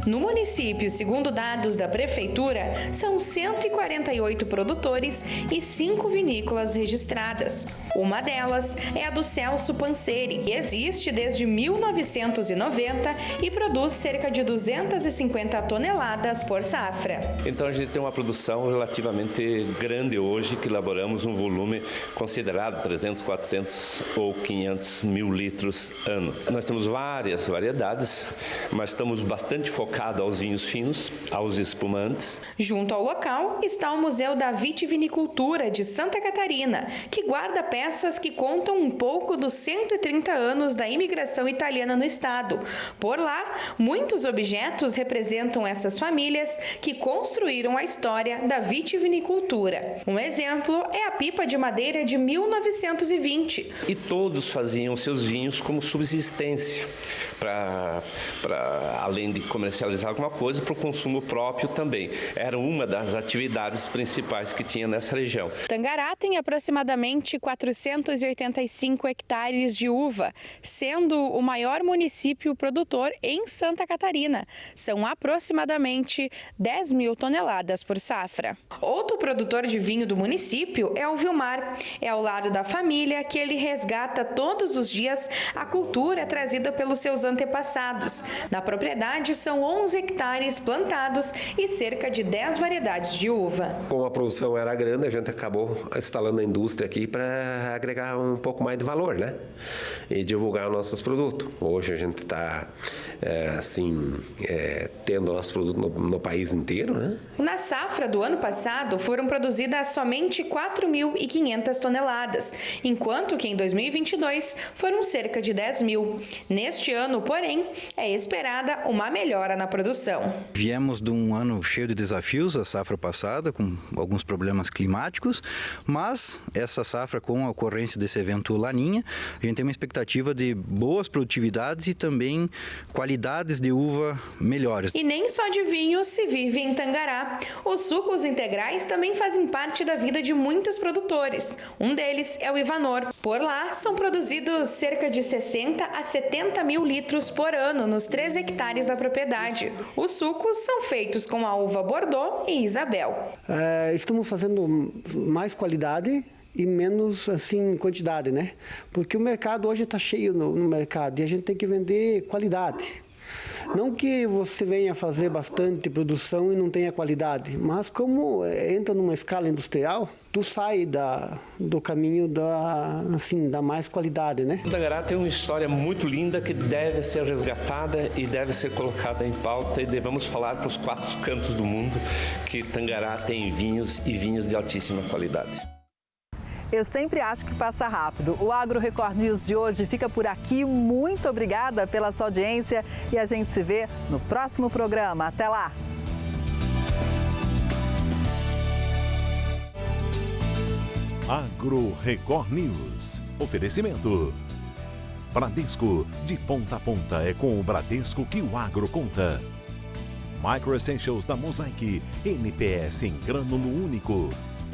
No município, segundo dados da prefeitura, são 148 produtores e 5 vinícolas registradas. Uma delas é a do Celso Panseri, que existe desde 1990 e produz cerca de 250 toneladas por safra. Então a gente tem uma produção relativamente grande hoje, que elaboramos um volume considerado 300, 400 ou 500 mil litros ano. Nós temos várias variedades, mas estamos bastante focados aos vinhos finos, aos espumantes. Junto ao local está o Museu da Vitivinicultura de Santa Catarina, que guarda peças essas que contam um pouco dos 130 anos da imigração italiana no estado. Por lá, muitos objetos representam essas famílias que construíram a história da vitivinicultura. Um exemplo é a pipa de madeira de 1920. E todos faziam seus vinhos como subsistência, além de comercializar alguma coisa, para o consumo próprio também. Era uma das atividades principais que tinha nessa região. Tangará tem aproximadamente 485 hectares de uva, sendo o maior município produtor em Santa Catarina. São aproximadamente 10 mil toneladas por safra. Outro produtor de vinho do município é o Vilmar. É ao lado da família que ele resgata todos os dias a cultura trazida pelos seus antepassados. Na propriedade são 11 hectares plantados e cerca de 10 variedades de uva. Como a produção era grande, a gente acabou instalando a indústria aqui para agregar um pouco mais de valor, né? E divulgar nossos produtos. Hoje a gente está, tendo nosso produto no país inteiro, né? Na safra do ano passado, foram produzidas somente 4.500 toneladas, enquanto que em 2022 foram cerca de 10 mil. Neste ano, porém, é esperada uma melhora na produção. Viemos de um ano cheio de desafios, a safra passada, com alguns problemas climáticos, mas essa safra, com a ocorrência desse evento Laninha, a gente tem uma expectativa de boas produtividades e também qualidades de uva melhores. E nem só de vinho se vive em Tangará. Os sucos integrais também fazem parte da vida de muitos produtores. Um deles é o Ivanor. Por lá, são produzidos cerca de 60 a 70 mil litros por ano nos 3 hectares da propriedade. Os sucos são feitos com a uva Bordeaux e Isabel. Estamos fazendo mais qualidade e menos quantidade, né? Porque o mercado hoje está cheio no mercado e a gente tem que vender qualidade. Não que você venha fazer bastante produção e não tenha qualidade, mas como entra numa escala industrial, tu sai do caminho da mais qualidade, né? Tangará tem uma história muito linda que deve ser resgatada e deve ser colocada em pauta e devemos falar para os 4 cantos do mundo que Tangará tem vinhos e vinhos de altíssima qualidade. Eu sempre acho que passa rápido. O Agro Record News de hoje fica por aqui. Muito obrigada pela sua audiência e a gente se vê no próximo programa. Até lá! Agro Record News. Oferecimento. Bradesco, de ponta a ponta é com o Bradesco que o agro conta. Micro Essentials da Mosaic, NPS em grano no único.